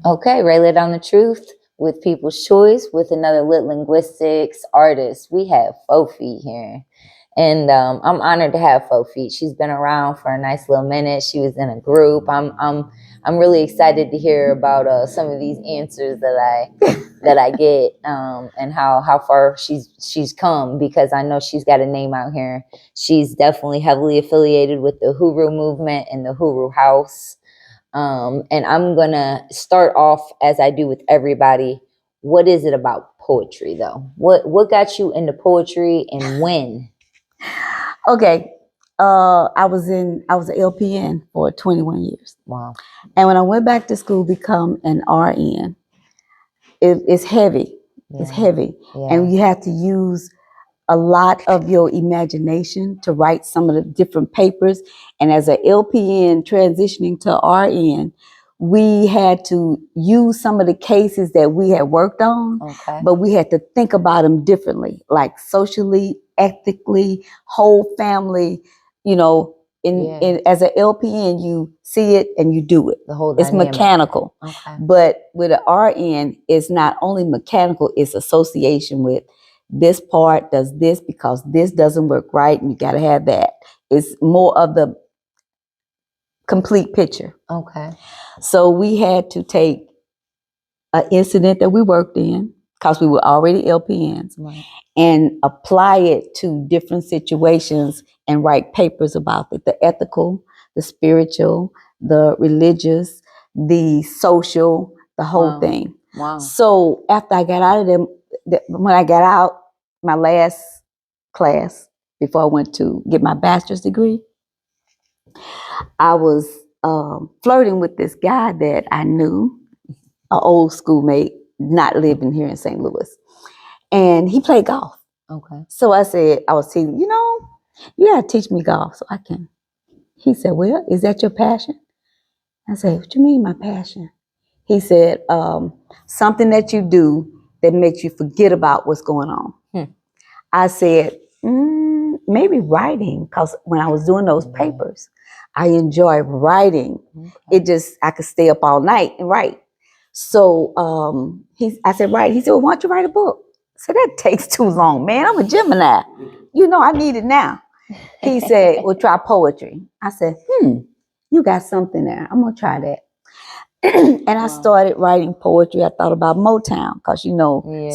Okay, Ray Down the Truth with People's Choice with another Lit Linguistics artist. We have Fofi here. And I'm honored to have Fofi. She's been around for a nice little minute. She was in a group. I'm really excited to hear about some of these answers that I get and how far she's come, because I know she's got a name out here. She's definitely heavily affiliated with the Huru movement and the Huru House. And I'm gonna start off as I do with everybody. What is it about poetry, though? What got you into poetry and when? Okay. I was an LPN for 21 years. Wow. And when I went back to school to become an RN, it's heavy. It's heavy. Yeah. And you have to use a lot of your imagination to write some of the different papers. And as an LPN transitioning to RN, we had to use some of the cases that we had worked on, but we had to think about them differently, like socially, ethically, whole family, you know. As an LPN, you see it and you do it. The whole it's dynamic. Mechanical. Okay. But with an RN, it's not only mechanical, it's association with this part does this because this doesn't work right, and you got to have that. It's more of the complete picture. Okay. So we had to take an incident that we worked in, because we were already LPNs, Right. and apply it to different situations and write papers about it. The ethical, the spiritual, the religious, the social, the whole thing. Wow. So after I got out of them, when I got out, my last class before I went to get my bachelor's degree, I was flirting with this guy that I knew, an old schoolmate, not living here in St. Louis. And he played golf. Okay. So I said, I was teasing, you gotta teach me golf so I can. He said, well, is that your passion? I said, what you mean my passion? He said, something that you do that makes you forget about what's going on. I said, maybe writing, because when I was doing those papers, I enjoy writing. Okay. I could stay up all night and write. So I said, write. He said, well, why don't you write a book? I said, that takes too long, man. I'm a Gemini. I need it now. He said, well, try poetry. I said, you got something there. I'm going to try that. And I started writing poetry. I thought about Motown, because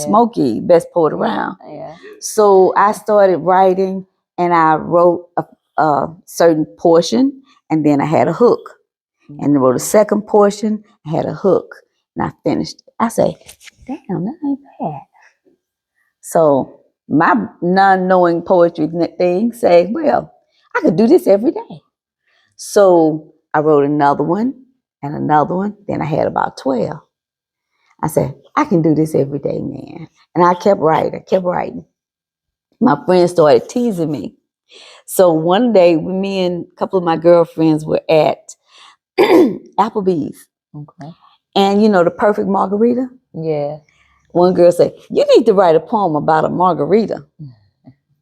Smokey, best poet around. Yeah. So I started writing, and I wrote a certain portion, and then I had a hook. And I wrote a second portion, I had a hook, and I finished it. I say, damn, that ain't bad. So my non-knowing poetry thing say, well, I could do this every day. So I wrote another one and another one. Then I had about 12. I said, I can do this every day, man. And I kept writing. My friends started teasing me. So one day, me and a couple of my girlfriends were at Applebee's. Okay. And the perfect margarita? Yeah. One girl said, you need to write a poem about a margarita.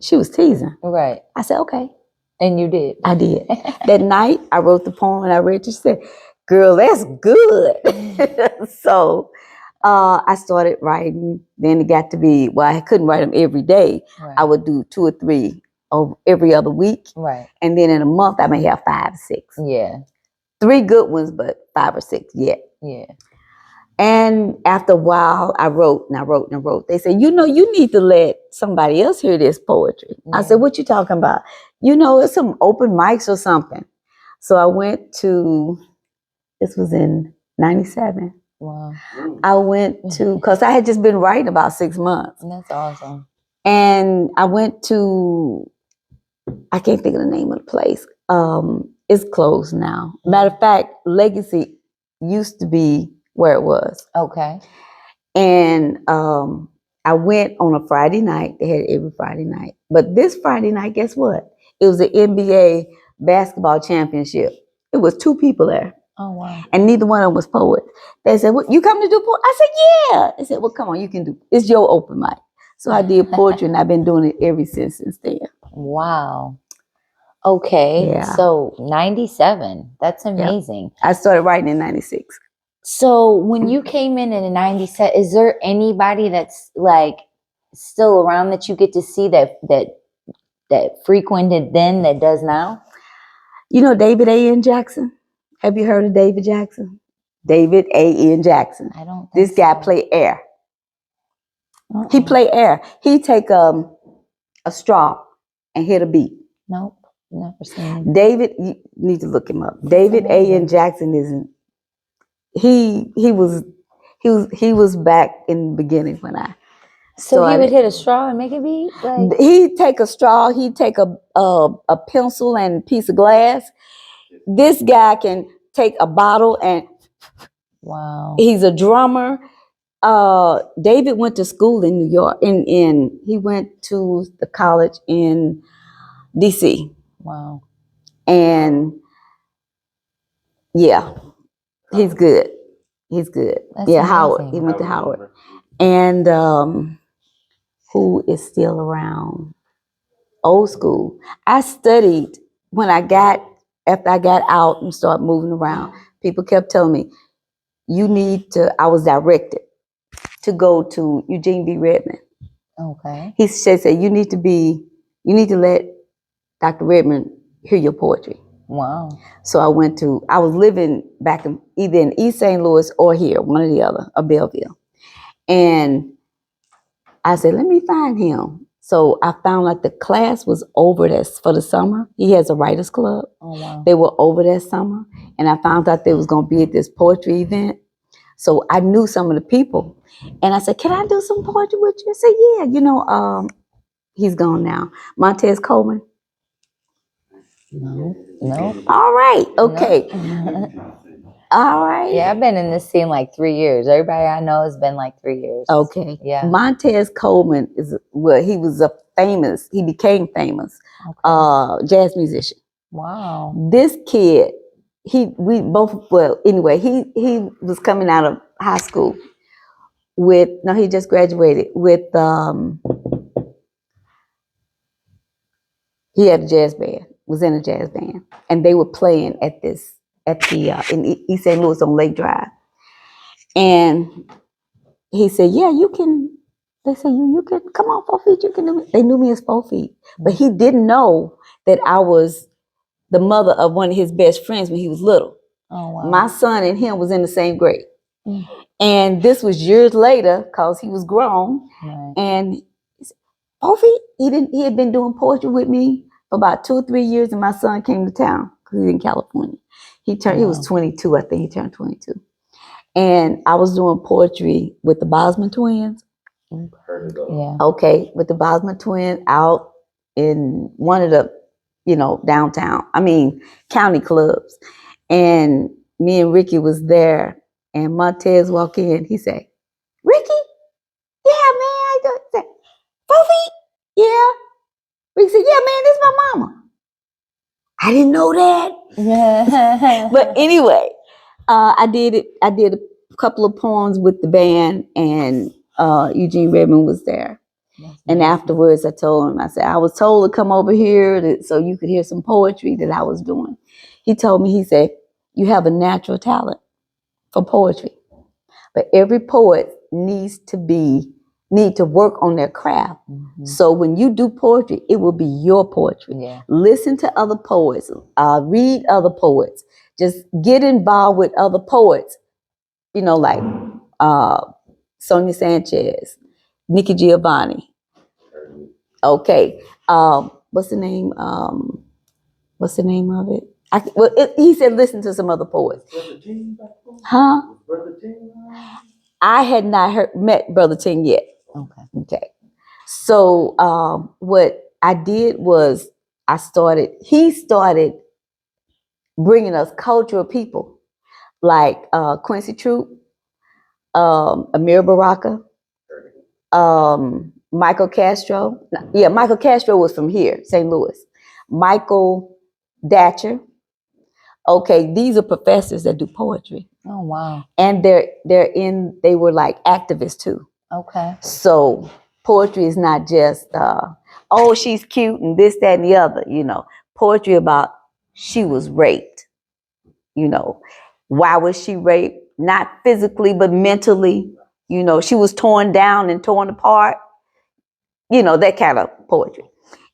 She was teasing. Right. I said, okay. And you did? I did. That night, I wrote the poem and I read it. She said, girl, that's good. So I started writing. Then it got to be, I couldn't write them every day. Right. I would do 2 or 3 every other week. Right. And then in a month, I may have 5 or 6. Yeah. 3 good ones, but 5 or 6 yet. Yeah. And after a while, I wrote and I wrote and I wrote. They said, you need to let somebody else hear this poetry. Yeah. I said, what you talking about? It's some open mics or something. So I went to, this was in 97. Wow. I went to, because I had just been writing about 6 months. That's awesome. And I went to, I can't think of the name of the place. It's closed now. Matter of fact, Legacy used to be where it was. Okay. And I went on a Friday night. They had it every Friday night. But this Friday night, guess what? It was the NBA basketball championship. It was 2 people there. Oh, wow. And neither one of them was poets. They said, what, you come to do poetry? I said, yeah. They said, well, come on, you can do, it's your open mic. So I did poetry, and I've been doing it ever since then. Wow. Okay. Yeah. So 97, that's amazing. Yeah. I started writing in 96. So when you came in the 90s, is there anybody that's like still around that you get to see that frequented then that does now? You know David A.N. Jackson? Have you heard of David Jackson? David A.N. Jackson. I don't think This guy so. play air. He play air. He take a straw and hit a beat. Nope, never seen him. David, you need to look him up. David A.N. Jackson isn't. He was back in the beginning when I. So he would hit a straw and make a beat. Like He'd take a straw. He'd take a pencil and a piece of glass. This guy can take a bottle and. Wow. He's a drummer. David went to school in New York. He went to the college in DC. Wow. And yeah, he's good. He's good. That's yeah, amazing. Howard. He went to Howard. And who is still around? Old school. I studied after I got out and started moving around. People kept telling me, I was directed to go to Eugene B. Redmond. Okay. He said, you need to let Dr. Redmond hear your poetry. Wow. So I was living back either in East St. Louis or here, one or the other, or Belleville. And I said, let me find him. So I found like the class was over for the summer. He has a writers club. Oh, wow. They were over that summer. And I found out they was going to be at this poetry event. So I knew some of the people. And I said, can I do some poetry with you? I said, yeah. He's gone now. Montez Coleman. No. All right. Okay. No. All right. Yeah, I've been in this scene like 3 years. Everybody I know has been like 3 years. Okay. Yeah. Montez Coleman he became famous, jazz musician. Wow. This kid, he was coming out of high school he just graduated with, he had a jazz band, was in a jazz band, and they were playing in East St. Louis on Lake Drive. And he said, yeah, you can. They said, you can come on 4 feet. You can do it. They knew me as 4 feet, but he didn't know that I was the mother of one of his best friends when he was little. Oh, wow. My son and him was in the same grade. And this was years later because he was grown. Right. And he said, 4 feet? He had been doing poetry with me for about 2 or 3 years, and my son came to town because he's in California. He was 22, I think he turned 22. And I was doing poetry with the Bosman twins. Yeah. Okay, with the Bosman twins out in one of the, county clubs. And me and Ricky was there, and Montez walked in. He said, Ricky? Yeah, man. I said, 4 feet? Yeah. Ricky said, yeah, man, this is my mama. I didn't know that. But anyway, I did a couple of poems with the band, and Eugene Redmond was there. And afterwards, I told him, I said, I was told to come over here so you could hear some poetry that I was doing. He told me, he said, you have a natural talent for poetry, but every poet need to work on their craft. Mm-hmm. So when you do poetry, it will be your poetry. Yeah. Listen to other poets, read other poets, just get involved with other poets, like Sonia Sanchez, Nikki Giovanni. Okay. What's the name? What's the name of it? He said, listen to some other poets. Huh? I had not met Brother Ting yet. Okay. So what I did was he started bringing us cultural people like Quincy Troop, Amir Baraka, Michael Castro. Yeah, Michael Castro was from here, St. Louis. Michael Datcher. Okay, these are professors that do poetry. Oh, wow. And they were like activists too. Okay. So poetry is not just, she's cute and this, that, and the other, Poetry about she was raped, Why was she raped? not physically, but mentally. You know, she was torn down and torn apart. You know, that kind of poetry.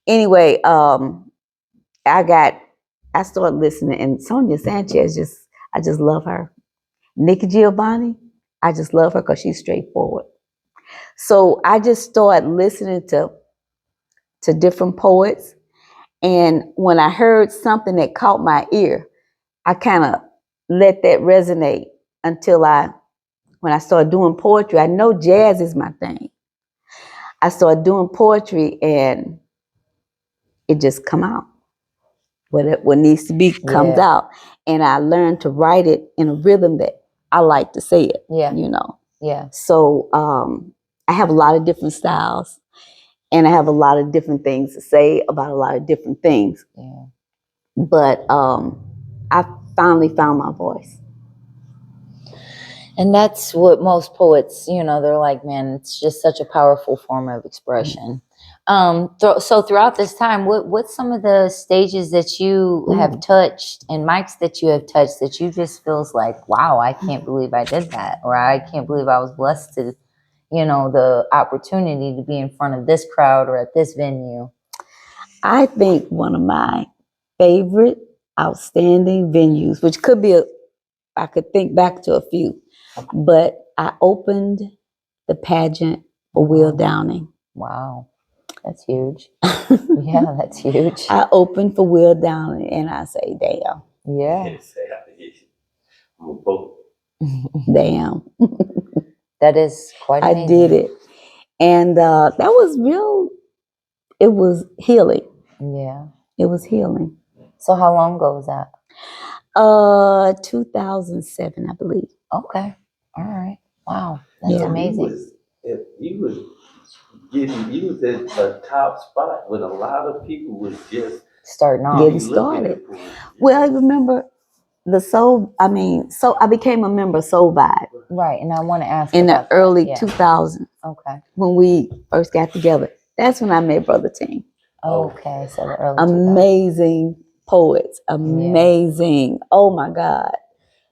Anyway, I started listening, and Sonia Sanchez, I just love her. Nikki Giovanni, I just love her because she's straightforward. So I just started listening to different poets, and when I heard something that caught my ear, I kind of let that resonate until when I started doing poetry. I know jazz is my thing. I started doing poetry, and it just come out. What needs to be comes Yeah. out, and I learned to write it in a rhythm that I like to say it. Yeah. You know. Yeah. So I have a lot of different styles, and I have a lot of different things to say about a lot of different things. Yeah. But I finally found my voice. And that's what most poets, you know, they're like, man, it's just such a powerful form of expression. So throughout this time, what's some of the stages that you have touched and mics that you have touched that you just feels like, wow, I can't believe I did that, or I can't believe I was blessed to, you know, the opportunity to be in front of this crowd or at this venue? I think one of my favorite outstanding venues, which could be I could think back to a few, but I opened the pageant for Will Downing. Wow, that's huge. Yeah, that's huge. I opened for Will Downing, and I say, damn. Yeah. Damn. That is quite amazing. I did it. And that was real, it was healing. Yeah. It was healing. So how long ago was that? 2007, I believe. Okay. All right. Wow. That's amazing. You was at a top spot when a lot of people was just starting off. Getting started. Well, I remember I became a member of Soul Vibe. Right. And I want to ask in about the early that. 2000s. Okay. When we first got together. That's when I met Brother Ting. Okay. So the early 2000s. Amazing poets. Amazing. Yeah. Oh my God.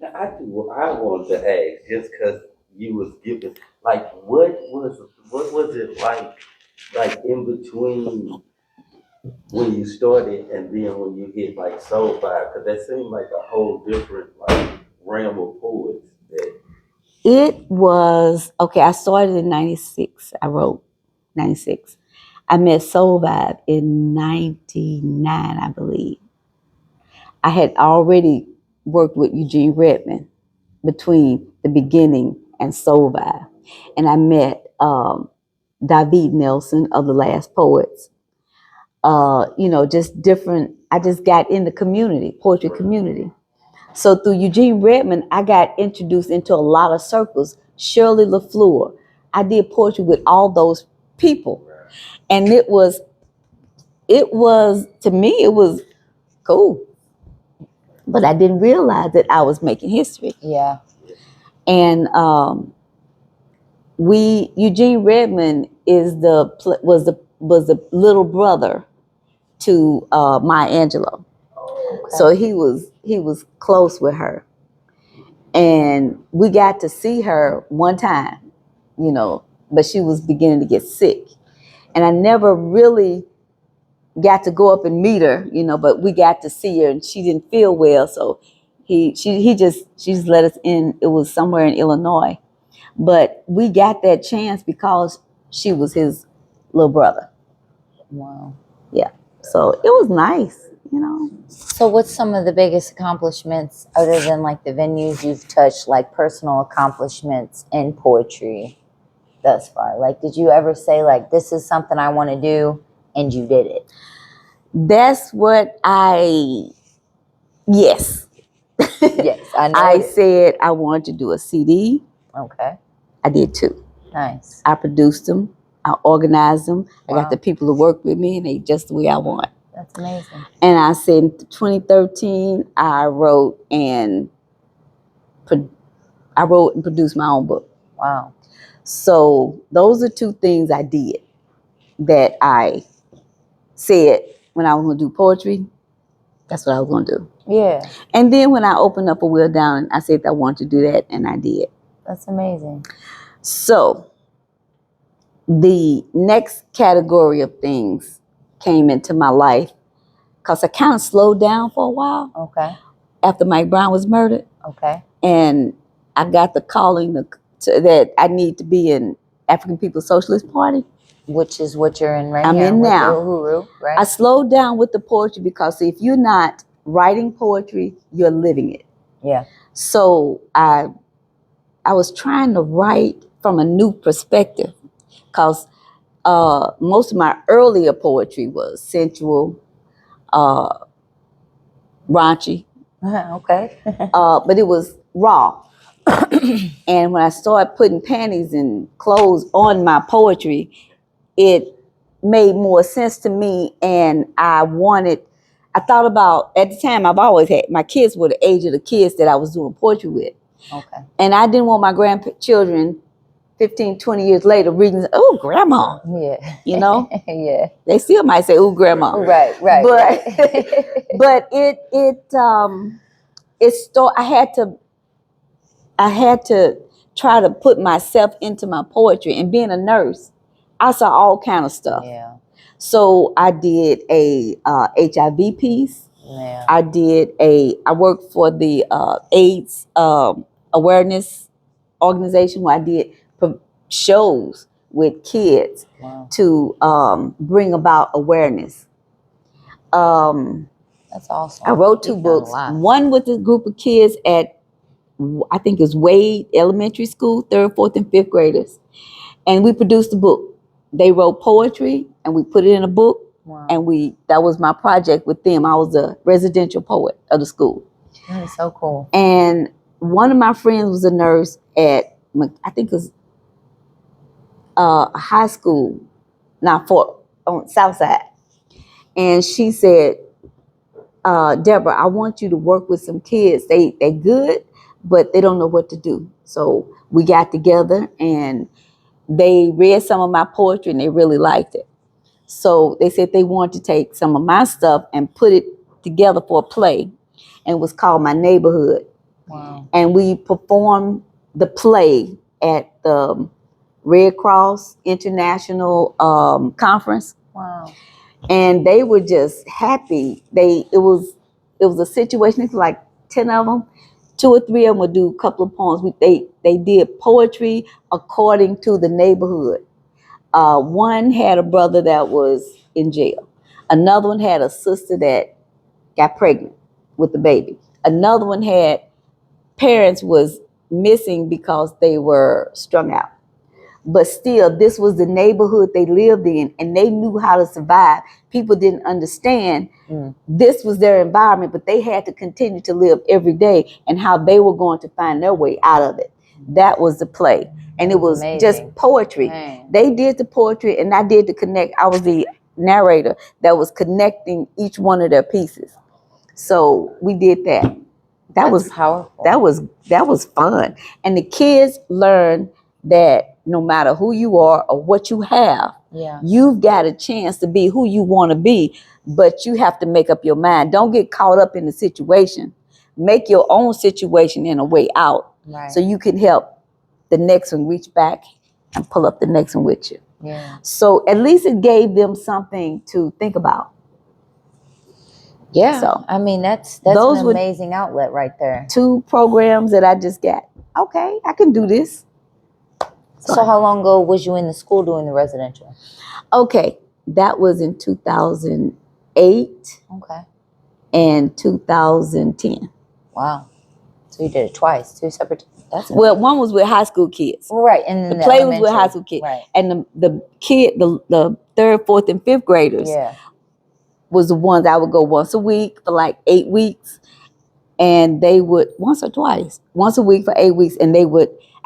Now I wanted to ask, just because you was giving, like, what was it like in between when you started and then when you hit like Soul Vibe? Because that seemed like a whole different like realm of poets. It was, okay, I started in 96. I wrote 96. I met Soul Vibe in 99, I believe. I had already worked with Eugene Redmond between the beginning and Soul Vibe. And I met David Nelson of the Last Poets. Just different. I just got in the community, poetry community. So through Eugene Redmond, I got introduced into a lot of circles. Shirley LaFleur. I did poetry with all those people. And it was, to me, it was cool. But I didn't realize that I was making history. Yeah. And Eugene Redmond was the little brother to Maya Angelou. Okay. So he was close with her. And we got to see her one time, but she was beginning to get sick. And I never really got to go up and meet her, but we got to see her, and she didn't feel well. So she just let us in. It was somewhere in Illinois. But we got that chance because she was his little brother. Wow. Yeah. So it was nice, So what's some of the biggest accomplishments other than like the venues you've touched, like personal accomplishments in poetry thus far? Like, did you ever say like, this is something I want to do, and you did it? That's what yes. Yes, I know. I said I wanted to do a CD. Okay. I did 2. Nice. I produced them. I organized them. Wow. I got the people to work with me, and they just the way I want. That's amazing. And I said in 2013, I wrote and produced my own book. Wow. So those are 2 things I did that I said when I was going to do poetry. That's what I was going to do. Yeah, And then when I opened up a wheel down, I said I wanted to do that, and I did. that's amazing. So the next category of things came into my life because I kind of slowed down for a while Okay, after Mike Brown was murdered. okay. And I got the calling that I need to be in African People's Socialist Party. Which is what you're in right I'm here in with now. the Uhuru, right? I slowed down with the poetry because if you're not writing poetry, you're living it. Yeah. So I was trying to write from a new perspective because most of my earlier poetry was sensual, raunchy, Okay. but it was raw. And when I started putting panties and clothes on my poetry, it made more sense to me. And I thought about, at the time, I've always had, my kids were the age of the kids that I was doing poetry with. Okay. And I didn't want my grandchildren 15, 20 years later reading, oh, grandma, Yeah. you know? Yeah. They still might say, oh, grandma. Right. But, Right. but I had to try to put myself into my poetry. And being a nurse, I saw all kind of stuff. Yeah. So I did a HIV piece. Yeah. I worked for the AIDS awareness organization where I did shows with kids. Wow. To bring about awareness. That's awesome. I wrote 2 You've done a books. lot. One with a group of kids at, I think it's Wade Elementary School, 3rd, 4th, and 5th graders. And we produced a book. They wrote poetry and we put it in a book. Wow. And that was my project with them. I was a residential poet of the school. That is so cool. And one of my friends was a nurse at, I think it was a high school, on South Side. And she said, Deborah, I want you to work with some kids. They good, but they don't know what to do. So we got together and they read some of my poetry and they really liked it. So they said they wanted to take some of my stuff and put it together for a play. And it was called My Neighborhood. Wow. And we performed the play at the Red Cross International Conference. Wow. And they were just happy. It was a situation. It's like 10 of them. 2 or 3 of them would do a couple of poems. They did poetry according to the neighborhood. One had a brother that was in jail. Another one had a sister that got pregnant with the baby. Another one had parents was missing because they were strung out. But still, this was the neighborhood they lived in, and they knew how to survive. People didn't understand this was their environment, but they had to continue to live every day and how they were going to find their way out of it. That was the play. And it was amazing. Just poetry. Man. They did the poetry, and I did the connect. I was the narrator that was connecting each one of their pieces. So we did that. That was powerful. That was fun. And the kids learned that no matter who you are or what you have, you've got a chance to be who you want to be, but you have to make up your mind. Don't get caught up in the situation. Make your own situation and a way out. Right. So you can help the next one reach back and pull up the next one with you. Yeah. So at least it gave them something to think about. Yeah. So I mean, that's an amazing outlet right there. 2 programs that I just got. Okay, I can do this. So how long ago was you in the school doing the residential? Okay, that was in 2008. Okay. And 2010. Wow. So you did it twice, 2 separate. That's well, one was with high school kids. Right, and then the play was with high school kids. Right. And the 3rd, 4th, and 5th graders was the ones I would go once a week for like 8 weeks. And they would once a week for 8 weeks. And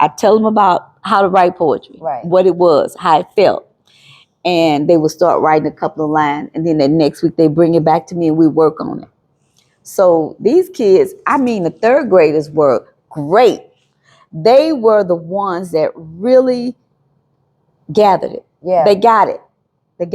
I'd tell them about how to write poetry, what it was, how it felt. And they would start writing a couple of lines. And then the next week they bring it back to me and we work on it. So these kids, I mean, the 3rd graders were great. They were the ones that really gathered it. They got it. The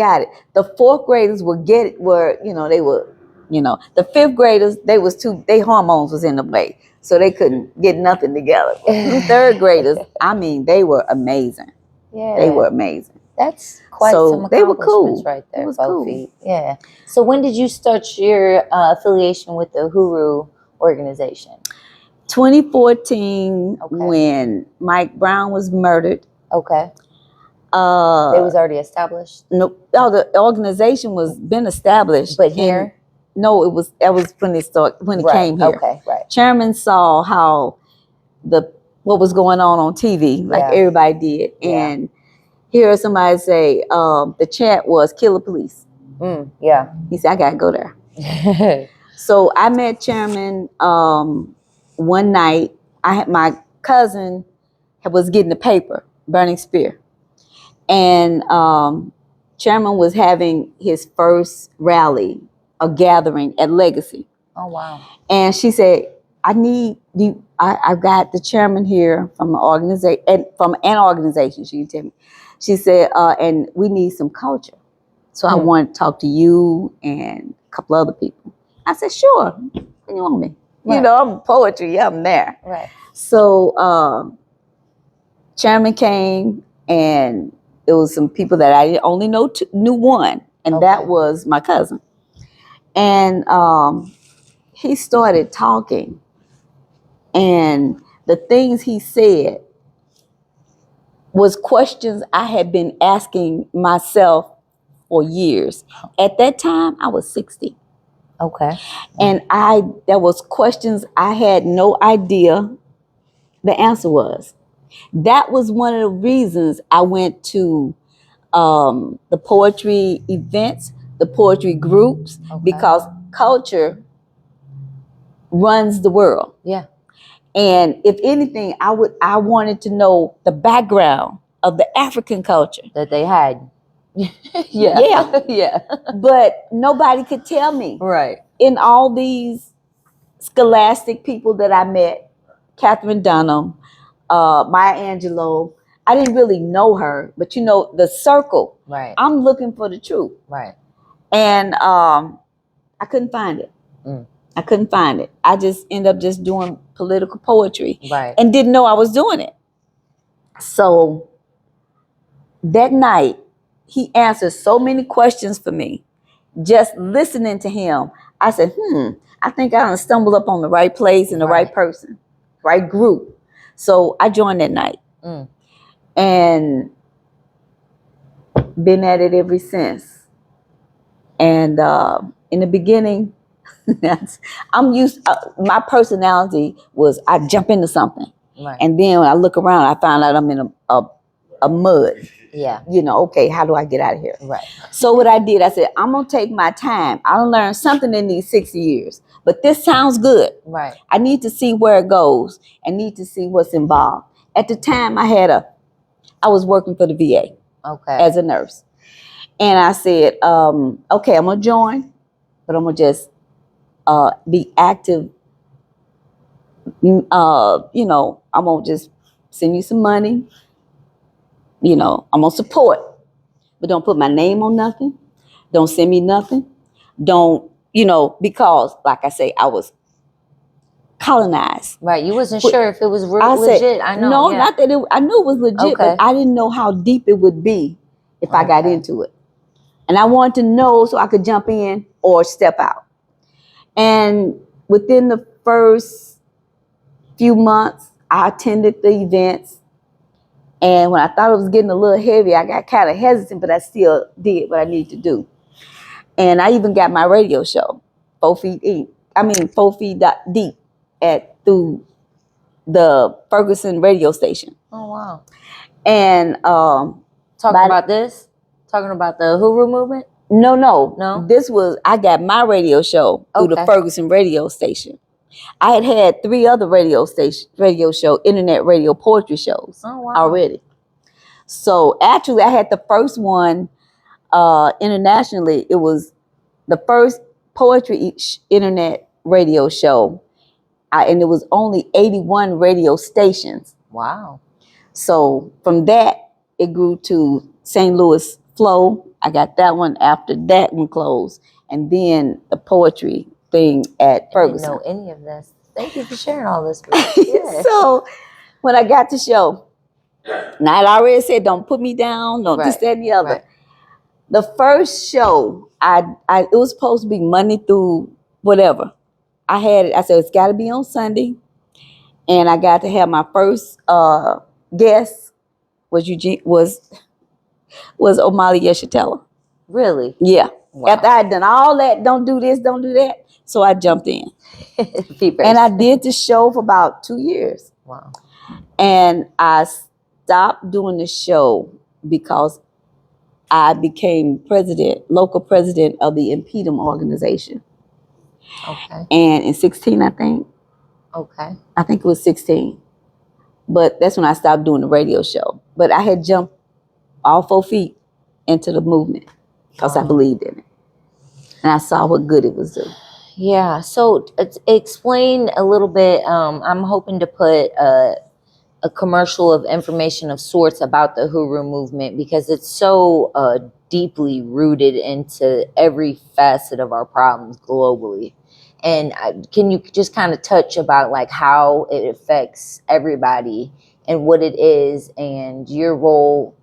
4th graders they were You know, the fifth graders, their hormones was in the way, so they couldn't get nothing together. The third graders, I mean, they were amazing. Yeah. They were amazing. That's quite So some they were accomplishments cool. right there, It was 4 cool. feet. Yeah. So when did you start your affiliation with the Huru organization? 2014, Okay. when Mike Brown was murdered. Okay. Uh, It was already established? no, the organization was been established. But here? No, that was when it Right. came here. Okay, right. Chairman saw how what was going on TV, like Yeah. everybody did, Yeah. and hear somebody say the chant was "kill the police." Yeah. He said, "I gotta go there." So I met Chairman one night. I had my cousin was getting the paper, Burning Spear, and Chairman was having his first rally, a gathering at Legacy. Oh wow! And she said, "I need you. I've got the chairman here from an organization. She can tell me." She said, "And we need some culture. So I want to talk to you and a couple other people." I said, "Sure. What do you want me? Right. You know, I'm poetry. I'm there." Right. So chairman came, and it was some people that I only knew one, and that was my cousin. And he started talking, and the things he said was questions I had been asking myself for years. At that time, I was 60. Okay. And there was questions I had no idea the answer was. That was one of the reasons I went to the poetry events, the poetry groups, because culture runs the world. Yeah. And if anything, I wanted to know the background of the African culture that they had. Yeah. Yeah. But nobody could tell me. Right. In all these scholastic people that I met, Catherine Dunham, Maya Angelou, I didn't really know her, but you know, the circle. Right. I'm looking for the truth. Right. And I couldn't find it. I couldn't find it. I just ended up just doing political poetry. Right. And didn't know I was doing it. So that night, he answered so many questions for me. Just listening to him, I said, I think I stumbled up on the right place and the right person, right group. So I joined that night. And been at it ever since. And in the beginning, my personality was I jump into something. Right. And then when I look around, I find out I'm in a mud. Yeah. You know, okay, how do I get out of here? Right. So what I did, I said, I'm going to take my time. I'll learn something in these 6 years. But this sounds good. Right. I need to see where it goes. I need to see what's involved. At the time, I was working for the VA. Okay. As a nurse. And I said, okay, I'm going to join, but I'm going to just be active. You know, I'm going to just send you some money. You know, I'm going to support, but don't put my name on nothing. Don't send me nothing. Don't, you know, because like I say, I was colonized. Right. You wasn't sure if it was legit. I know. No, not that I knew it was legit, but I didn't know how deep it would be if I got into it. And I wanted to know so I could jump in or step out. And within the first few months, I attended the events. And when I thought it was getting a little heavy, I got kind of hesitant, but I still did what I needed to do. And I even got my radio show, 4 feet deep through the Ferguson radio station. Oh, wow. And talking about the Huru movement? No. I got my radio show through the Ferguson radio station. I had 3 other internet radio poetry shows already. So actually I had the first one internationally. It was the first poetry internet radio show. And it was only 81 radio stations. Wow. So from that, it grew to St. Louis, flow. I got that one after that one closed. And then the poetry thing at I didn't Ferguson. know any of this. Thank you for sharing all this with us. Yeah. So when I got the show, now I already said, don't put me down, don't this, Right, that, and the other. right. The first show, it was supposed to be Monday through whatever. I said, it's got to be on Sunday. And I got to have my first guest was Omali Yeshitela. Really? Yeah. Wow. After I had done all that, don't do this, don't do that. So I jumped in. Feet And I first. did the show for about 2 years. Wow. And I stopped doing the show because I became local president of the Impedum organization. Okay. And in 16, I think it was 16. But that's when I stopped doing the radio show. But I had jumped all 4 feet into the movement because I Wow. believed in it. And I saw what good it was doing. Yeah. So explain a little bit. I'm hoping to put a commercial of information of sorts about the Huru movement because it's so deeply rooted into every facet of our problems globally. And can you just kind of touch about like how it affects everybody and what it is and your role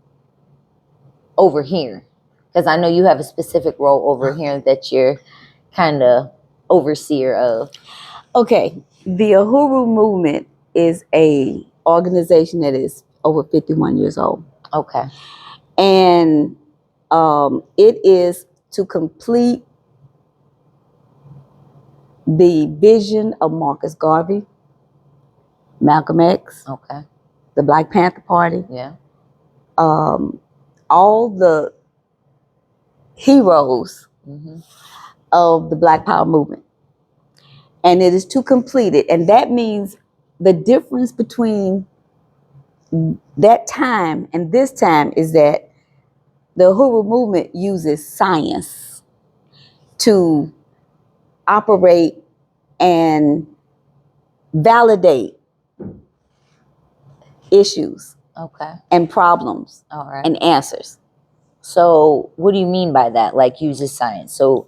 over here? Because I know you have a specific role over here that you're kind of overseer of. Okay, the Uhuru movement is a organization that is over 51 years old. Okay. And it is to complete the vision of Marcus Garvey, Malcolm X, Okay. the Black Panther Party, Yeah. all the heroes Mm-hmm. of the Black Power movement. And it is to complete it. And that means the difference between that time and this time is that the Uhuru movement uses science to operate and validate issues Okay. and problems All right. and answers. So what do you mean by that? Like uses science. So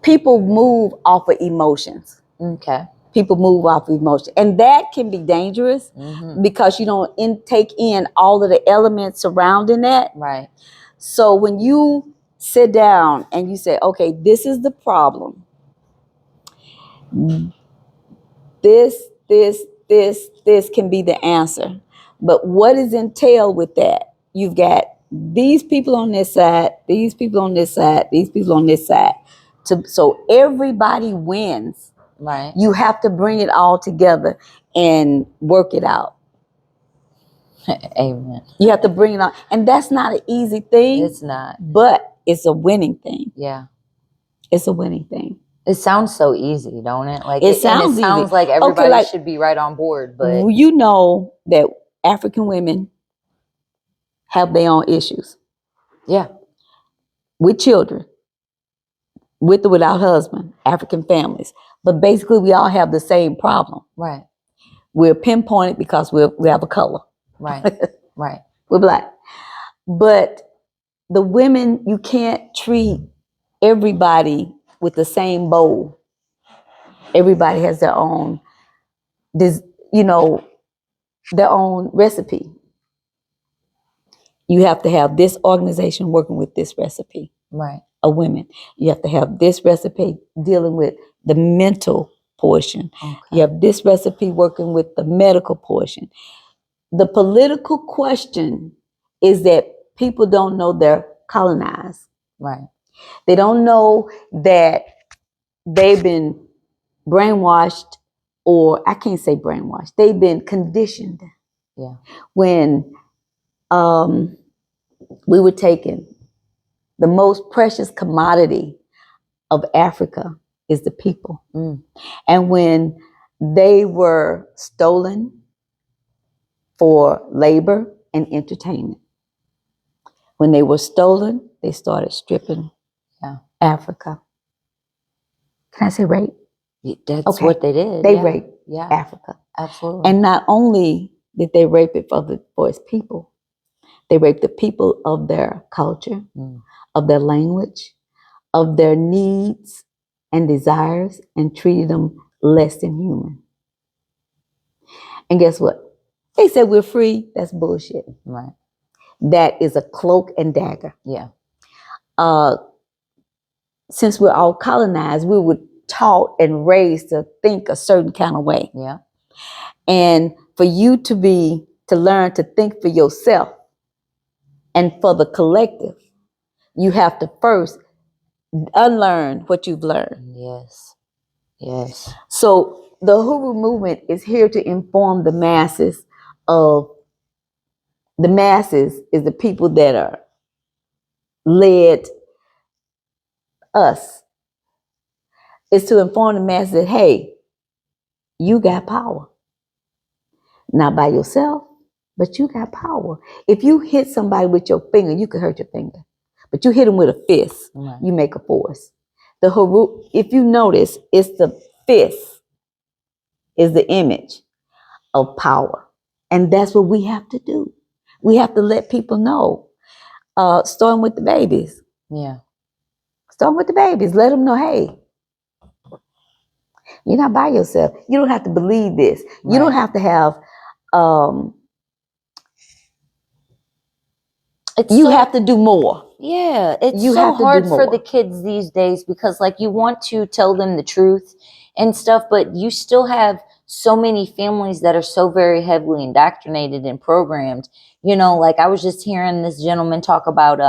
People move off of emotions. okay. People move off of emotion. And that can be dangerous Mm-hmm. because you don't take in all of the elements surrounding that. Right. So when you sit down and you say, okay, this is the problem. This can be the answer. But what is entailed with that? You've got these people on this side, these people on this side, these people on this side. So everybody wins. Right. You have to bring it all together and work it out. Amen. You have to bring it on. And that's not an easy thing. It's not. But it's a winning thing. Yeah. It's a winning thing. It sounds so easy, don't it? Like It sounds sounds easy. like everybody Okay, should be right on board, but you know that African women have their own issues yeah. with children, with or without husband, African families. But basically, we all have the same problem. Right. We're pinpointed because we have a color. Right. Right. We're Black. But the women, you can't treat everybody with the same bowl. Everybody has their own, their own recipe. You have to have this organization working with this recipe Right. of women. You have to have this recipe dealing with the mental portion. Okay. You have this recipe working with the medical portion. The political question is that people don't know they're colonized. Right. They don't know that they've been brainwashed, or I can't say brainwashed. They've been conditioned. Yeah. When we were taken, the most precious commodity of Africa is the people. Mm. And when they were stolen for labor and entertainment, when they were stolen, they started stripping Africa. Can I say rape? That's Okay. what they did. They yeah. raped Yeah. Africa. Absolutely. And not only did they rape it for its people, They raped the people of their culture, Mm. of their language, of their needs and desires, and treated them less than human. And guess what? They said we're free. That's bullshit. Right. That is a cloak and dagger. Yeah. Since we're all colonized, we were taught and raised to think a certain kind of way. Yeah. And for you to learn to think for yourself and for the collective, you have to first unlearn what you've learned. Yes. Yes. So the Huru movement is here to inform the masses of the masses is the people that are led us. Is to inform the masses that, hey, you got power. Not by yourself, but you got power. If you hit somebody with your finger, you could hurt your finger. But you hit them with a fist, Right. you make a force. The Haru, if you notice, it's the fist is the image of power. And that's what we have to do. We have to let people know. Starting with the babies. Yeah. Starting with the babies. Let them know, hey, you're not by yourself. You don't have to believe this. Right. You don't have to have you have to do more. Yeah, it's You so have to do hard for more. the kids these days because like you want to tell them the truth and stuff, but you still have so many families that are so very heavily indoctrinated and programmed. You know, like I was just hearing this gentleman talk about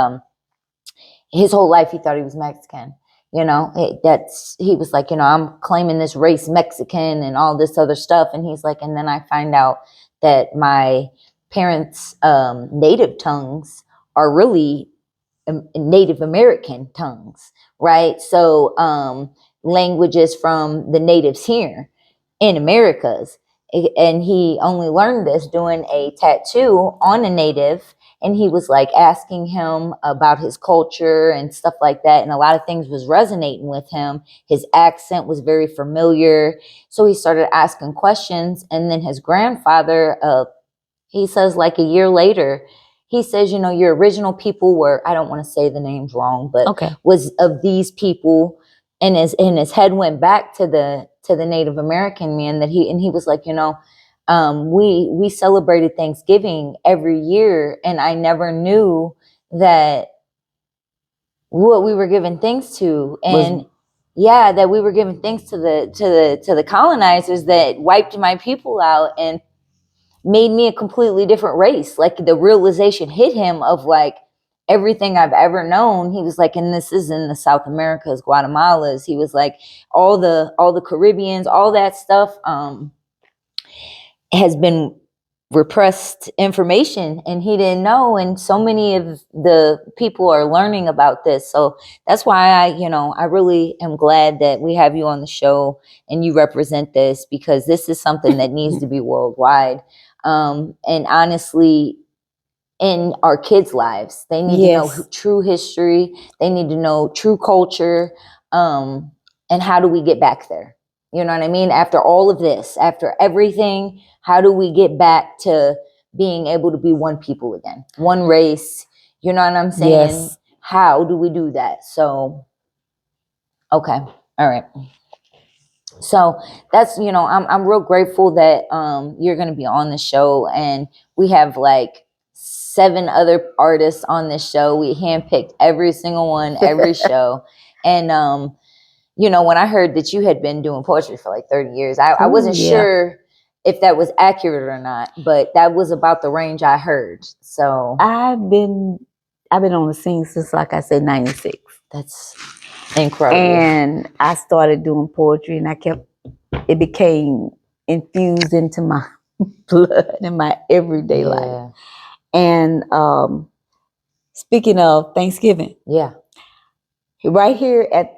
his whole life he thought he was Mexican. You know, he was like, you know, I'm claiming this race Mexican and all this other stuff, and he's like, and then I find out that my parents' native tongues are really Native American tongues, right? So languages from the natives here in Americas. And he only learned this doing a tattoo on a native. And he was like asking him about his culture and stuff like that. And a lot of things was resonating with him. His accent was very familiar. So he started asking questions. And then his grandfather, he says like a year later, he says, you know, your original people were, I don't want to say the names wrong, but Okay. was of these people. And his head went back to the Native American man that he was like, you know, we celebrated Thanksgiving every year, and I never knew that what we were giving thanks to, and yeah, that we were giving thanks to the colonizers that wiped my people out and made me a completely different race. Like the realization hit him of like everything I've ever known. He was like, and this is in the South Americas, Guatemala's. He was like, all the Caribbeans, all that stuff has been repressed information, and he didn't know. And so many of the people are learning about this. So that's why I really am glad that we have you on the show and you represent this, because this is something that needs to be worldwide. And honestly, in our kids' lives, they need to know true history. They need to know true culture. And how do we get back there? You know what I mean? After all of this, after everything, how do we get back to being able to be one people again, one race? You know what I'm saying? Yes. How do we do that? So, okay. All right. So that's, I'm real grateful that you're going to be on the show, and we have like 7 other artists on this show. We handpicked every single one, every show. And, when I heard that you had been doing poetry for like 30 years, I wasn't sure if that was accurate or not, but that was about the range I heard. So I've been on the scene since, like I said, 96. That's incredible. And I started doing poetry, and it became infused into my blood in my everyday life. And speaking of Thanksgiving, right here at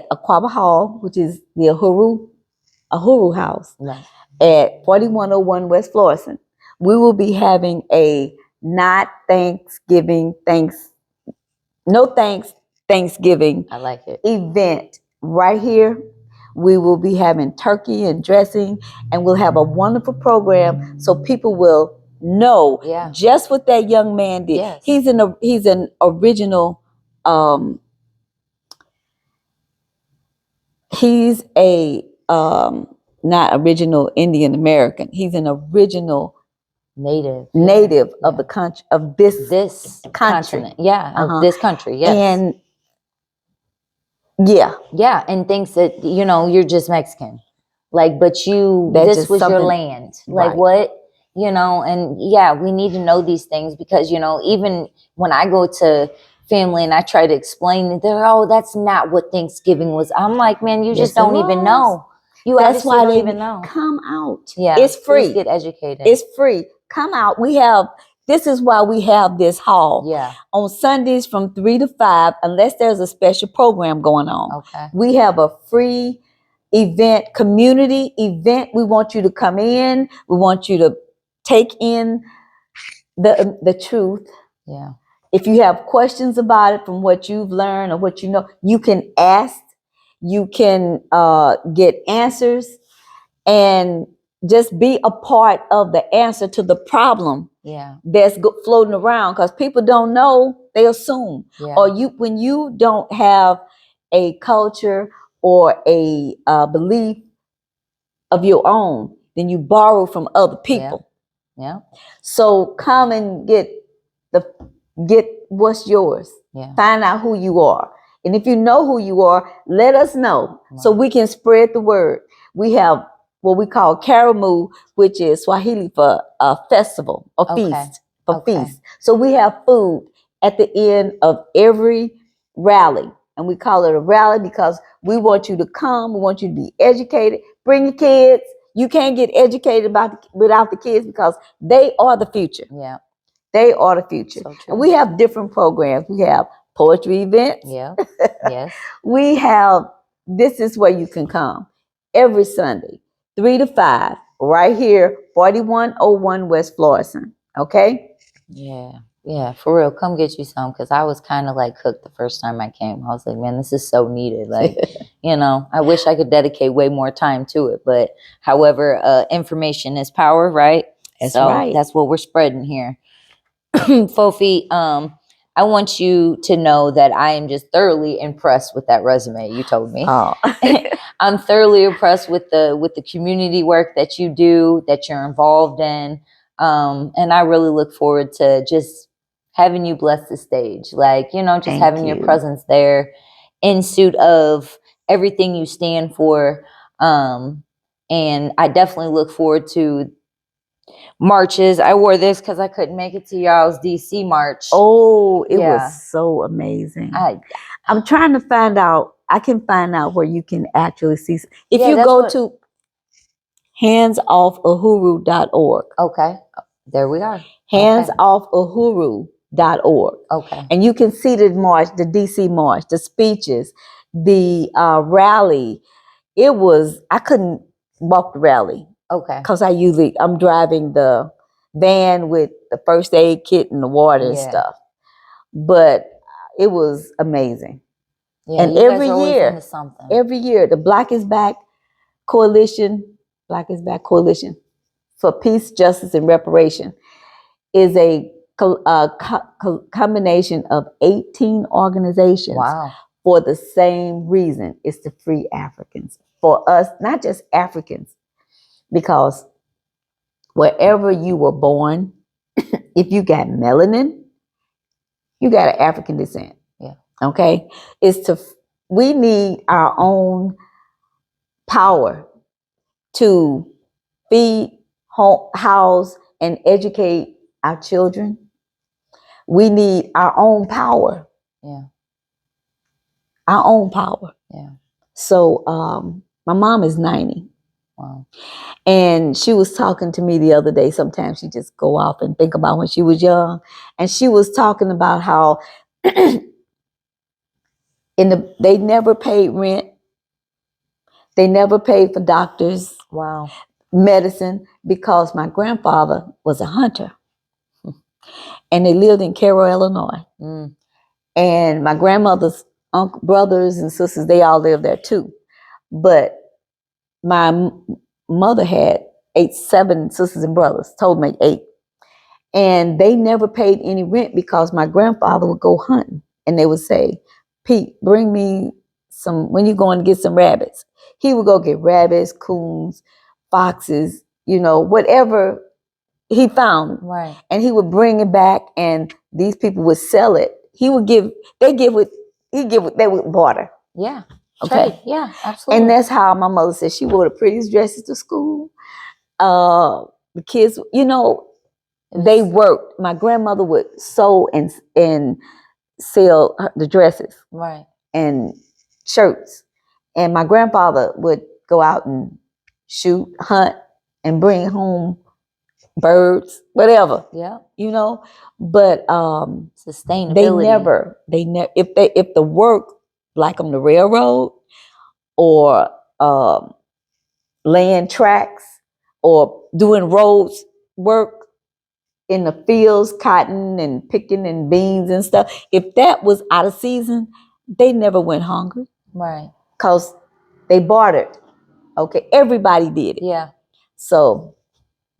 Aquaba Hall, which is the Ahuru House, at 4101 West Florissant, we will be having a not Thanksgiving Thanksgiving I like it. event right here. We will be having turkey and dressing, and we'll have a wonderful program so people will know Yeah. just what that young man did. Yes. He's an original. He's a not original Indian American. He's an original native of the country, of this country. continent. Yeah, of this country. Yes. And yeah, and thinks that you're just Mexican, like, but That's this just was your something- land, like Right. what, and yeah, we need to know these things because even when I go to family and I try to explain it, they're, oh, that's not what Thanksgiving was. I'm like, man, you Yes, just it don't even was. know. You That's obviously why don't they even know. come out. Yeah, It's free. Please get educated. It's free. Come out. This is why we have this hall. Yeah. On Sundays from 3 to 5, unless there's a special program going on. Okay. We have a free event, community event. We want you to come in. We want you to take in the truth. Yeah. If you have questions about it from what you've learned or what you know, you can ask. You can get answers and just be a part of the answer to the problem Yeah. that's floating around, because people don't know, they assume. Yeah. Or when you don't have a culture or a belief of your own, then you borrow from other people. Yeah. So come and get what's yours. Yeah. Find out who you are. And if you know who you are, let us know so we can spread the word. We have what we call Karamu, which is Swahili for a festival, a feast, feast. So we have food at the end of every rally. And we call it a rally because we want you to come. We want you to be educated. Bring your kids. You can't get educated without the kids because they are the future. Yeah. They are the future. So true. And we have different programs. We have poetry events. Yeah. Yes. We have, this is where you can come every Sunday, 3 to 5, right here, 4101 West Florissant. Okay? Yeah. Yeah, for real. Come get you some, because I was kind of like hooked the first time I came. I was like, man, this is so needed. Like, I wish I could dedicate way more time to it. But however, information is power, right? That's so right. That's what we're spreading here. Fofi, I want you to know that I am just thoroughly impressed with that resume you told me. Oh. I'm thoroughly impressed with the community work that you do, that you're involved in. And I really look forward to just having you bless the stage. Like, just Thank having you. your presence there in suit of everything you stand for. And I definitely look forward to marches. I wore this because I couldn't make it to y'all's DC march. Oh, it was so amazing. I'm trying to find out. I can find out where you can actually see. If you go to handsoffuhuru.org. Okay. There we are. Handsoffuhuru.org. Okay. And you can see the march, the DC march, the speeches, the rally. I couldn't walk the rally. Okay. Because I'm driving the van with the first aid kit and the water and stuff. But it was amazing. Yeah, and you guys are always into something. Every year, the Black is Back Coalition for Peace, Justice, and Reparation is a combination of 18 organizations. Wow. For the same reason. It's to free Africans. For us, not just Africans, because wherever you were born, if you got melanin, you got an African descent. Yeah. Okay? We need our own power to feed, house, and educate our children. We need our own power. Yeah. Our own power. Yeah. So my mom is 90. Wow. And she was talking to me the other day. Sometimes she just go off and think about when she was young. And she was talking about how they never paid rent. They never paid for doctors. Wow. Medicine, because my grandfather was a hunter. And they lived in Cairo, Illinois. Mm. And my grandmother's brothers and sisters, they all lived there too. But my mother had 7 sisters and brothers, told me 8. And they never paid any rent because my grandfather would go hunting and they would say, Pete, bring me some, when you going to get some rabbits. He would go get rabbits, coons, foxes, whatever he found. Right. And he would bring it back and these people would sell it. They would barter. Yeah. Okay. Trade. Yeah, absolutely. And that's how my mother said she wore the prettiest dresses to school. The kids, they worked. My grandmother would sew and sell the dresses, right, and shirts. And my grandfather would go out and shoot, hunt, and bring home birds, whatever. Yeah. But sustainability. they never if the work, like on the railroad or laying tracks or doing roads work in the fields, cotton and picking and beans and stuff, if that was out of season, they never went hungry. Right. Because they bartered. Okay, everybody did it. Yeah. So,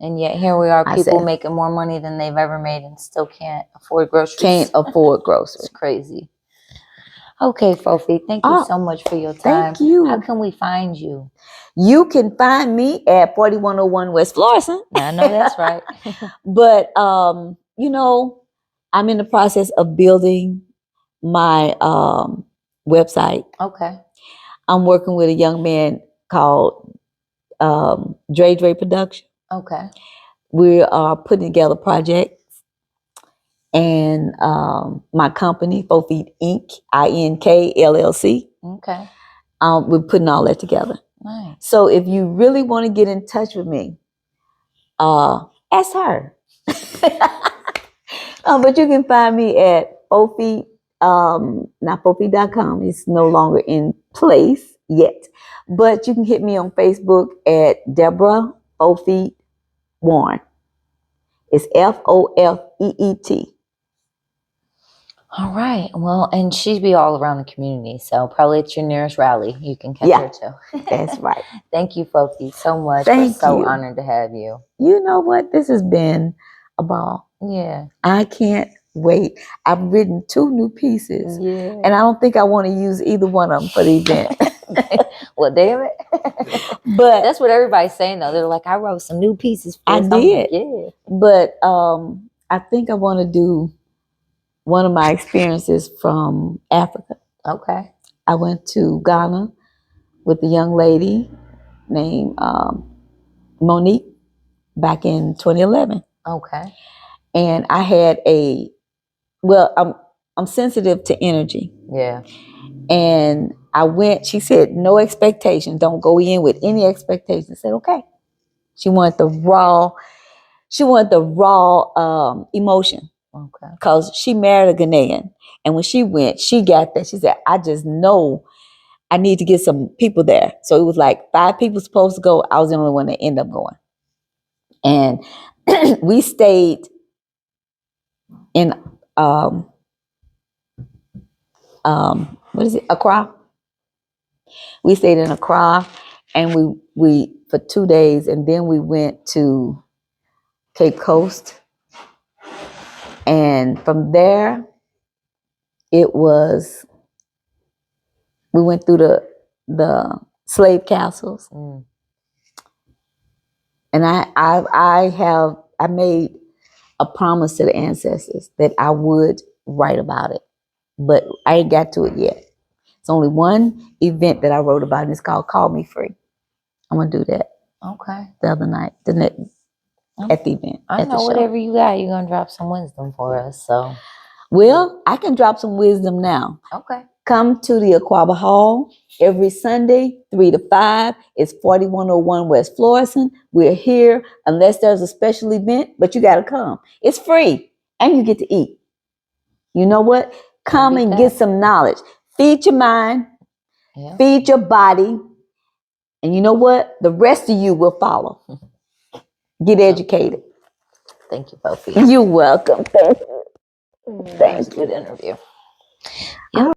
and yet here we are, people making more money than they've ever made and still can't afford groceries. Can't afford groceries. It's crazy. Okay, Fofi, thank you so much for your time. Thank you. How can we find you? You can find me at 4101 West Florissant. I know that's right. But I'm in the process of building my website. Okay. I'm working with a young man called Dre Production. Okay. We are putting together projects. And my company, Fofi Inc., INK LLC. Okay. We're putting all that together. Nice. So if you really want to get in touch with me, ask her. But you can find me at Fofi, not Fofi.com. It's no longer in place yet. But you can hit me on Facebook at Deborah Fofi Warren. It's FOFEET. All right. Well, and she'd be all around the community, so probably at your nearest rally, you can catch her too. That's right. Thank you, Fofi, so much. Thank We're so you. honored to have you. You know what? This has been a ball. Yeah. I can't wait. I've written 2 new pieces. Yeah. And I don't think I want to use either one of them for the event. Well, damn it. But that's what everybody's saying, though. They're like, I wrote some new pieces for this. I did. Like, yeah. But I think I want to do one of my experiences from Africa. Okay. I went to Ghana with a young lady named Monique back in 2011. Okay. And I had I'm sensitive to energy. Yeah. And I went, she said, no expectation. Don't go in with any expectation. I said, okay. She wanted the raw emotion. Okay. Because she married a Ghanaian. And when she went, she got that. She said, I just know I need to get some people there. So it was like 5 people supposed to go. I was the only one that ended up going. And we stayed in Accra. We stayed in Accra, and we for 2 days, and then we went to Cape Coast, and from there we went through the slave castles, and I made a promise to the ancestors that I would write about it, but I ain't got to it yet. It's only one event that I wrote about, and it's called Call Me Free. I'm gonna do that. Okay. The other night, at the event. I know whatever you got, you're gonna drop some wisdom for us. So, well, I can drop some wisdom now. Okay. Come to the Aquaba Hall every Sunday, 3 to 5. It's 4101 West Florissant. We're here unless there's a special event, but you got to come. It's free, and you get to eat. You know what? Come and get some knowledge. Feed your mind, feed your body, and you know what? The rest of you will follow. Get educated. Thank you, Fofi. You're welcome. Thank you. Thank you. Good interview. Yep.